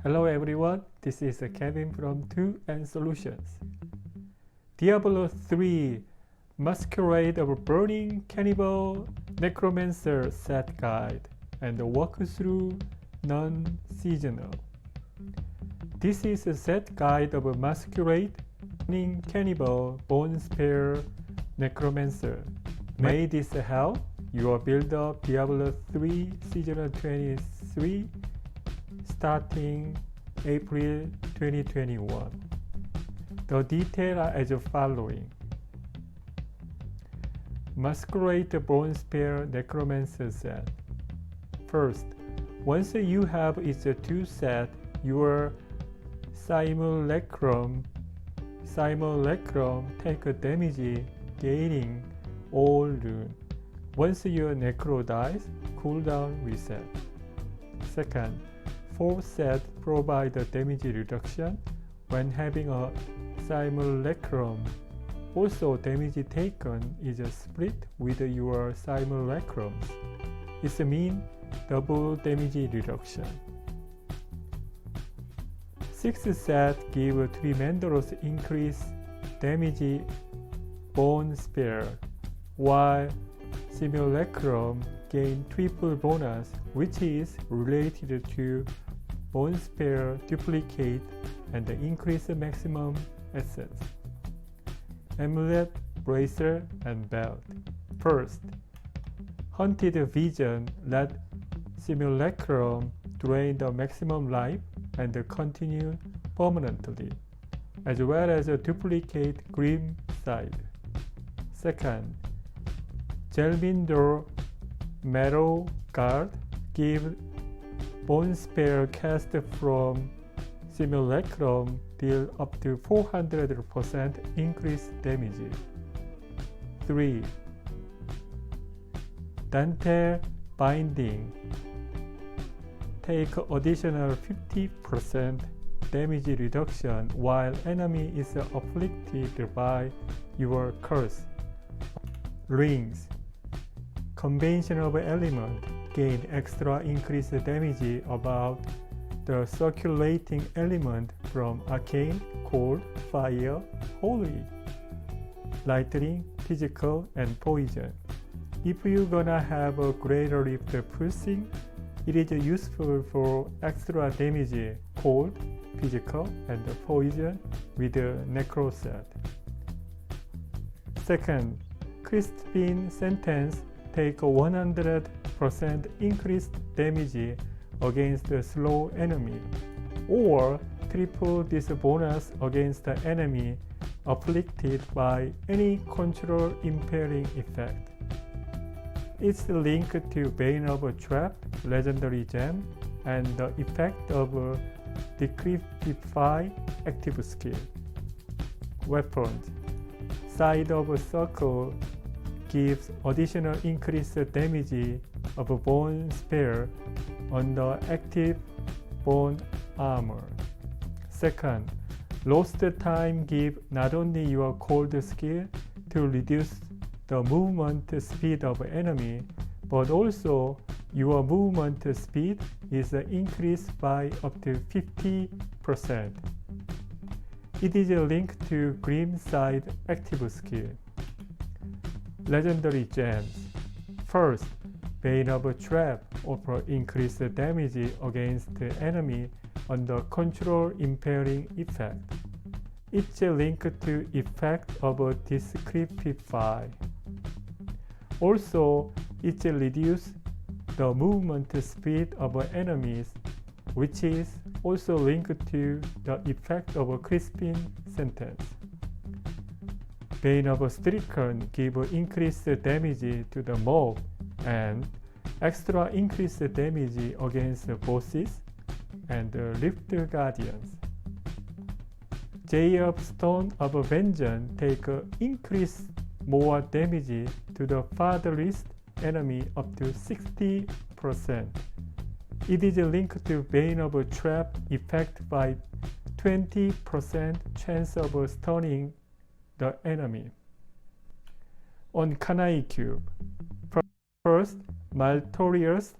Hello everyone, this is Kevin from 2N Solutions. Diablo 3 Masquerade of Burning Cannibal Necromancer set guide and walkthrough non-seasonal. This is a set guide of Masquerade Burning Cannibal Bonespear Necromancer. May this help your build up Diablo 3 Season 23 starting April 2021. The details are as following. Masquerade Bonespear Necromancer set. First, once you have its two set, your Simulacrum take a damage gaining all rune. Once your Necro dies, cooldown reset. Second, fourth set provide a damage reduction when having a Simulacrum. Also, damage taken is split with your Simulacrums. It means double damage reduction. Sixth set give tremendous increase damage Bonespear, while Simulacrum gain triple bonus, which is related to Bonespear duplicate and increase maximum essence. Amulet, bracer, and belt. First, Hunted Vision let Simulacrum drain the maximum life and continue permanently, as well as duplicate Grim Side. Second, Gelmindor Metal Guard give Bonespear cast from Simulacrum deal up to 400% increased damage. 3. Dante Binding take additional 50% damage reduction while enemy is afflicted by your curse. Rings. Combination of element gain extra increased damage about the circulating element from arcane, cold, fire, holy, lightning, physical, and poison. If you're gonna have a greater lift pulsing, it is useful for extra damage, cold, physical, and poison with the Necro set. Second, Crispin Sentence take 100% increased damage against a slow enemy, or triple this bonus against the enemy afflicted by any control impairing effect. It's linked to Bane of a Trap, legendary gem, and the effect of Decryptify active skill. Weapons. Side of a Circle gives additional increased damage of Bonespear on the active bone armor. Second, Lost Time give not only your cold skill to reduce the movement speed of enemy, but also your movement speed is increased by up to 50%. It is linked to Grim Side active skill. Legendary gems. First, Bane of a Trap offer increased damage against the enemy under control impairing effect. It's linked to effect of Decryptify. Also, it reduces the movement speed of enemies, which is also linked to the effect of Crispin Sentence. Bane of Stricken give increased damage to the mob and extra increased damage against bosses and Rift Guardians. J of Stone of Vengeance take increased more damage to the farthest enemy up to 60%. It is linked to Bane of a Trap effect by 20% chance of stunning the enemy. On Kanai Cube. First, Maltorius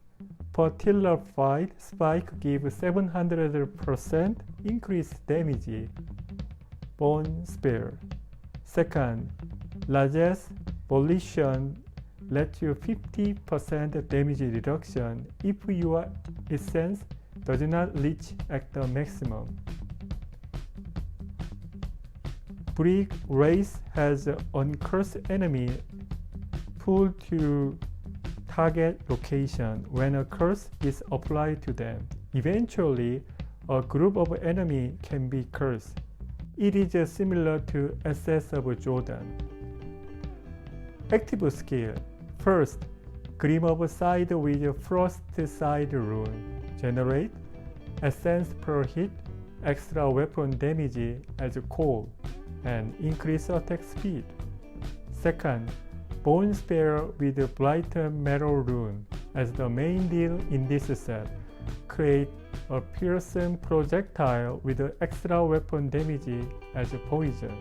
Spotilified spike gives 700% increased damage. Bone Spear. Second, largest volition lets you 50% damage reduction if your essence does not reach at the maximum. Brick Race has an cursed enemy pulled to target location when a curse is applied to them. Eventually, a group of enemy can be cursed. It is similar to SS of Jordan. Active skill. First, Gleam of Side with Frost Side rune. Generate essence per hit, extra weapon damage as core, and increase attack speed. Second, Bone Spear with Blighten Metal rune as the main deal in this set. Create a piercing projectile with extra weapon damage as poison.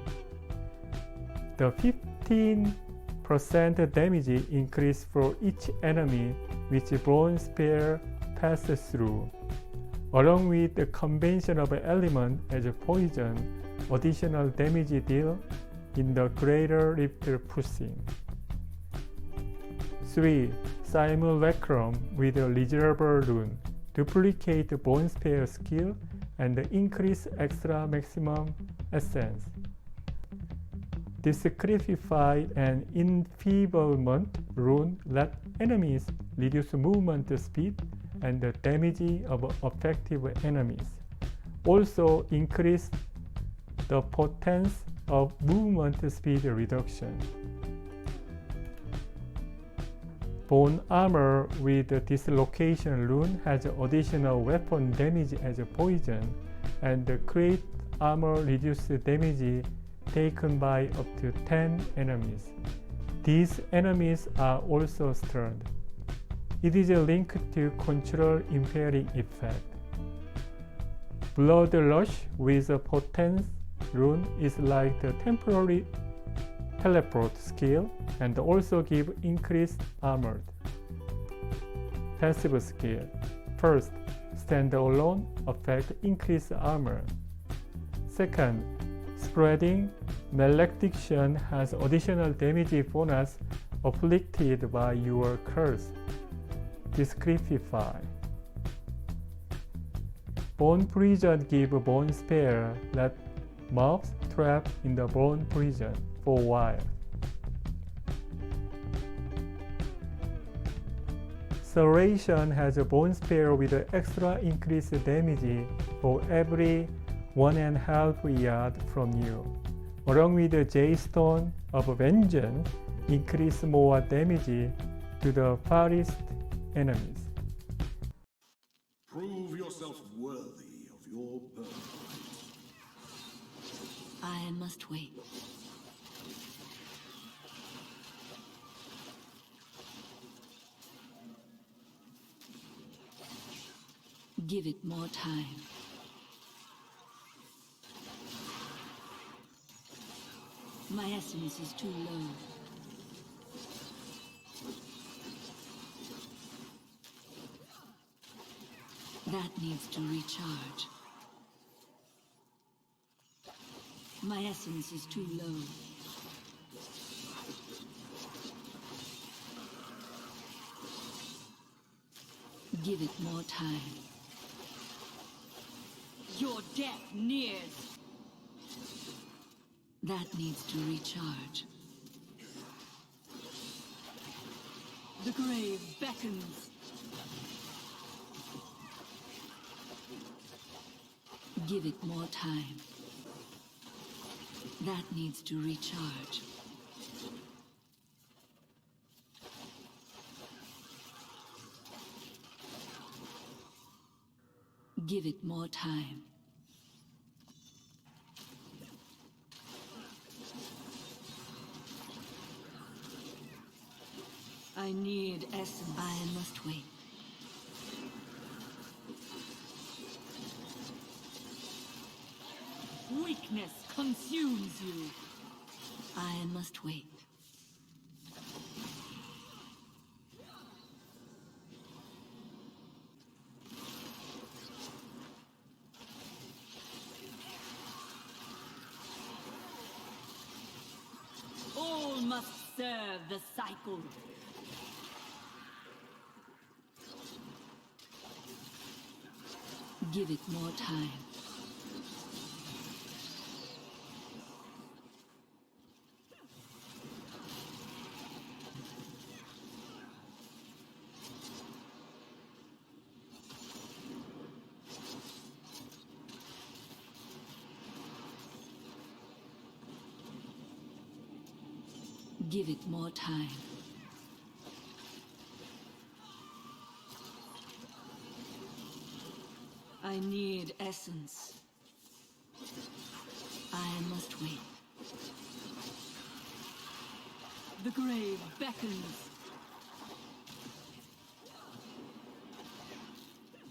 The 15% damage increase for each enemy which Bone Spear passes through, along with the combination of element as poison, additional damage deal in the Greater Rift pushing. 3. Simulacrum with a reservoir rune. Duplicate Bone Spear skill and increase extra maximum essence. Discrepify and Enfeeblement rune let enemies reduce movement speed and the damage of effective enemies. Also increase the potence of movement speed reduction. Bone Armor with Dislocation rune has additional weapon damage as poison and create armor reduced damage taken by up to 10 enemies. These enemies are also stunned. It is linked to control impairing effect. Blood Rush with a Potence rune is like the temporary teleport skill and also give increased armor. Passive skill. First, stand alone effect increase armor. Second, Spreading Malediction has additional damage bonus afflicted by your curse. Discrepify. Bone Prison give Bone Spear let mobs trap in the Bone Prison for a while. Serration has a Bone Spear with extra increased damage for every 1.5 yard from you, along with the J-Stone of Vengeance increase more damage to the farthest enemies. Prove yourself worthy of your birthright. I must wait. Give it more time. My essence is too low. That needs to recharge. My essence is too low. Give it more time. Your death nears. That needs to recharge. The grave beckons. Give it more time. That needs to recharge. Give it more time. I need essence. I must wait. Weakness consumes you. I must wait. the cycle. Give it more time. Give it more time. I need essence. I must wait. The grave beckons.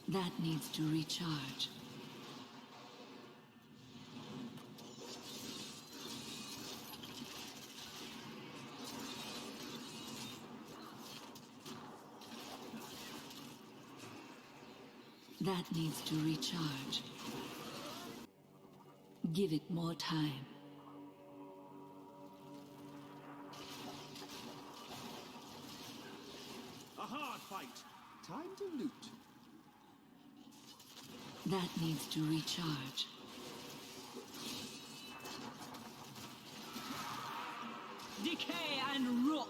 That needs to recharge. That needs to recharge. Give it more time. A hard fight. Time to loot. That needs to recharge. Decay and rot.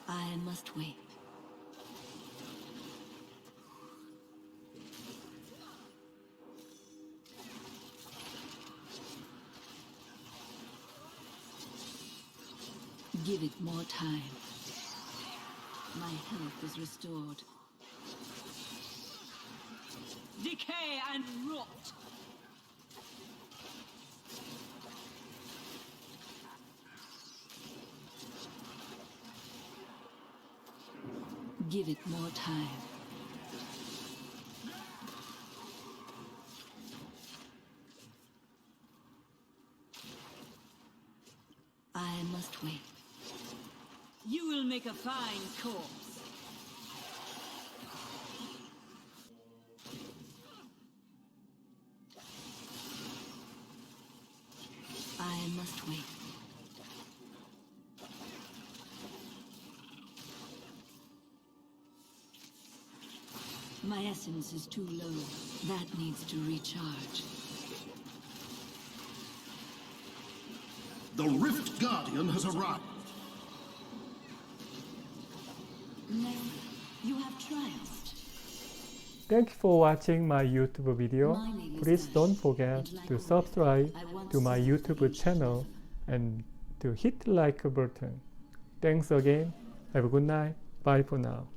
I must wait. Give it more time. My health is restored. Decay and rot. Give it more time. I must wait. You will make a fine corpse. I must wait. My essence is too low. That needs to recharge. The Rift Guardian has arrived. Nay, you have triumphed. Thank you for watching my YouTube video. Please don't forget to subscribe to my YouTube channel and to hit the like button. Thanks again. Have a good night. Bye for now.